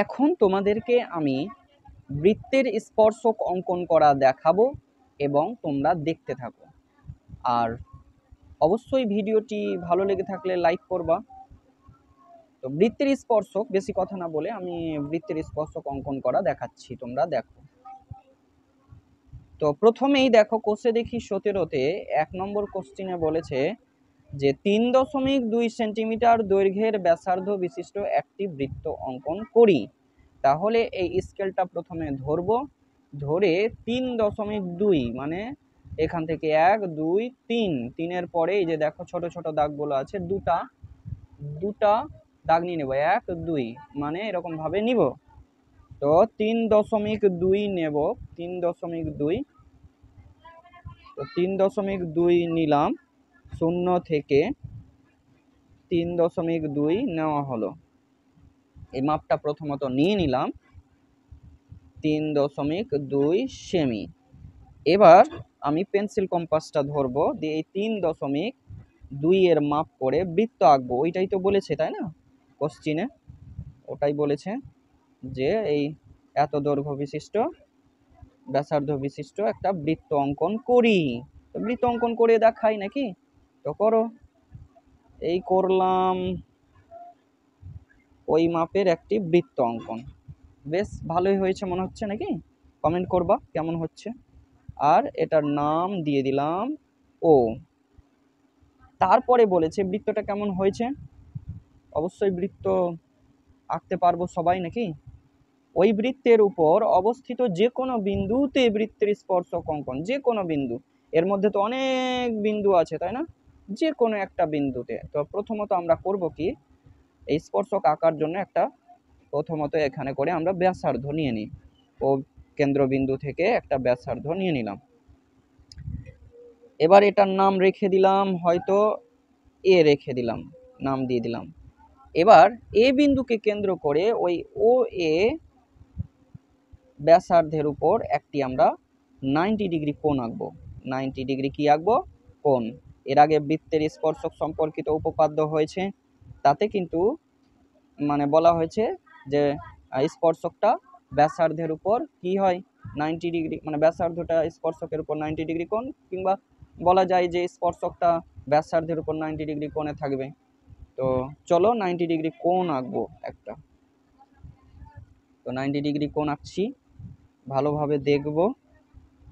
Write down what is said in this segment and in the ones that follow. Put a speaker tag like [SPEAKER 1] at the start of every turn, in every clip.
[SPEAKER 1] এখন তোমাদেরকে আমি বৃত্তের স্পর্শক অঙ্কন করা দেখাবো এবং তোমরা দেখতে থাকো। আর অবশ্যই ভিডিওটি ভালো লেগে থাকলে লাইক করবা। তো বৃত্তের স্পর্শক, বেশি কথা না বলে আমি বৃত্তের স্পর্শক অঙ্কন করা দেখাচ্ছি, তোমরা দেখো। তো প্রথমেই দেখো কোষে দেখি 17-তে 1 নম্বর কোশ্চিনে বলেছে যে 3.2 সেন্টিমিটার দৈর্ঘ্যের ব্যাসার্ধ বিশিষ্ট একটি বৃত্ত অঙ্কন করি। তাহলে এই স্কেলটা প্রথমে ধরবো, ধরে 3.2 মানে এখান থেকে 1 2 3, 3-এর পরে এই যে দেখো ছোট ছোট দাগগুলো আছে, দুটা দাগ নিয়ে নেব, 1 2 মানে এরকম ভাবে নিব। তো 3.2 নেব, 3.2, তো 3.2 নিলাম, 0 থেকে 3.2 নেওয়া হলো। এই মাপটা প্রথমত নিয়ে নিলাম 3.2 সেমি। এবার আমি পেন্সিল কম্পাসটা ধরবো, দিয়ে এই 3.2 এর মাপ করে বৃত্ত আঁকবো। ওইটাই তো বলেছে, তাই না? কোশ্চিনে ওটাই বলেছে যে এই এত দৈর্ঘ্য বিশিষ্ট ব্যাসার্ধ বিশিষ্ট একটা বৃত্ত অঙ্কন করি। তো বৃত্ত অঙ্কন করে দেখাই নাকি? তো করো। এই করলাম ওই মাপের একটি বৃত্ত অঙ্কন। বেশ ভালোই হয়েছে মনে হচ্ছে নাকি? কমেন্ট করবা কেমন হচ্ছে। আর এটার নাম দিয়ে দিলাম ও। তারপরে বলেছে বৃত্তটা কেমন হয়েছে। অবশ্যই বৃত্ত আঁকতে পারবো সবাই নাকি? ওই বৃত্তের উপর অবস্থিত যে কোনো বিন্দুতে বৃত্তের স্পর্শক অঙ্কন, যে কোনো বিন্দু। এর মধ্যে তো অনেক বিন্দু আছে, তাই না? যে কোনো একটা বিন্দুতে। তো প্রথমত আমরা করব কি, এই স্পর্শক আঁকার জন্য একটা প্রথমত এখানে করে আমরা ব্যাসার্ধ নিয়ে নিই। ও কেন্দ্রবিন্দু থেকে একটা ব্যাসার্ধ নিয়ে নিলাম। এবার এটার নাম রেখে দিলাম, হয়তো এ রেখে দিলাম, নাম দিয়ে দিলাম। এবার এ বিন্দুকে কেন্দ্র করে ওই ও এ ব্যাসার্ধের উপর একটি আমরা 90 ডিগ্রি কোণ আঁকবো। 90 ডিগ্রি কি আঁকবো? কোণ। এর আগে বৃত্তের স্পর্শক সম্পর্কিত উপপাদ্য হয়েছে, তাতে কিন্তু মানে বলা হয়েছে যে স্পর্শকটা ব্যাসার্ধের উপর কি হয়, 90 ডিগ্রি, মানে ব্যাসার্ধটা স্পর্শকের উপর 90 ডিগ্রি কোণ, কিংবা বলা যায় যে স্পর্শকটা ব্যাসার্ধের উপর 90 ডিগ্রি কোণে থাকবে। তো চলো 90 ডিগ্রি কোণ আঁকবো একটা। তো 90 ডিগ্রি কোণ আঁকছি, ভালোভাবে দেখব।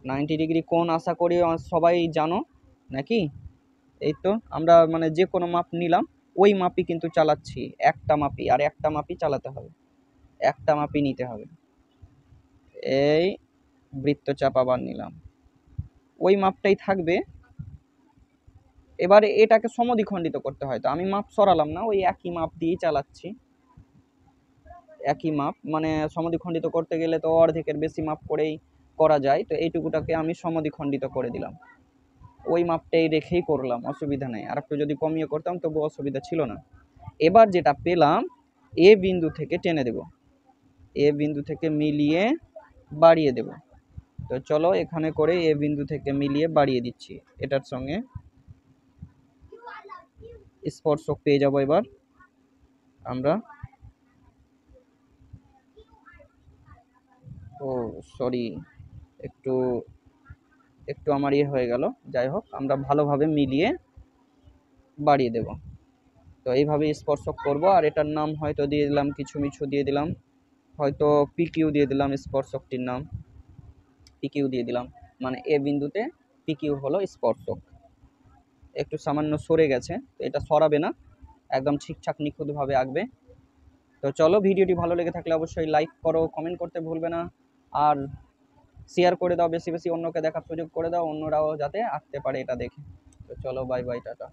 [SPEAKER 1] 90 ডিগ্রি কোণ আশা করি সবাই জানো নাকি? এই তো আমরা মানে যে কোনো মাপ নিলাম, ওই মাপই কিন্তু চালাচ্ছি, একটা মাপই, আর একটা মাপই চালাতে হবে, একটা মাপই নিতে হবে। এই বৃত্তচাপ আবার নিলাম, ওই মাপটাই থাকবে। এবারে এটাকে সমদ্বিখণ্ডিত করতে হয়, তো আমি মাপ সরালাম না, ওই একই মাপ দিয়েই চালাচ্ছি। একই মাপ মানে সমদ্বিখণ্ডিত করতে গেলে তো অর্ধেকের বেশি মাপ করেই করা যায়, তো এইটুকুটাকে আমি সমদ্বিখণ্ডিত করে দিলাম। ওই মাপটাই রেখেই করলাম, অসুবিধা নেই। আর একটু যদি কমিয়ে করতাম তবু অসুবিধা ছিল না। এবার যেটা পেলাম, এ বিন্দু থেকে টেনে দেব, এ বিন্দু থেকে মিলিয়ে বাড়িয়ে দেব। তো চলো এখানে করে এ বিন্দু থেকে মিলিয়ে বাড়িয়ে দিচ্ছি, এটার সঙ্গে স্পর্শক পেয়ে যাব। এবার আমরা ও সরি, একটু একটু আমার ইয়ে হয়ে গেল। যাই হোক, আমরা ভালোভাবে মিলিয়ে বাড়িয়ে দেব। তো এইভাবে স্পর্শক করব। আর এটার নাম হয়তো দিয়ে দিলাম, কিছু মিছু দিয়ে দিলাম, হয়তো পিকিউ দিয়ে দিলাম, স্পর্শকটির নাম পিকিউ দিয়ে দিলাম। মানে এ বিন্দুতে পিকিউ হলো স্পর্শক। একটু সামান্য সরে গেছে, তো এটা সরাবে না, একদম ঠিকঠাক নিখুঁতভাবে আঁকবে। তো চলো, ভিডিওটি ভালো লেগে থাকলে অবশ্যই লাইক করো, কমেন্ট করতে ভুলবে না, আর শেয়ার করে দাও, বেশি বেশি অন্যকে দেখার সুযোগ করে দাও, অন্যরাও যাতে আঁকতে পারে এটা দেখে। তো চলো, বাই বাই, টাটা।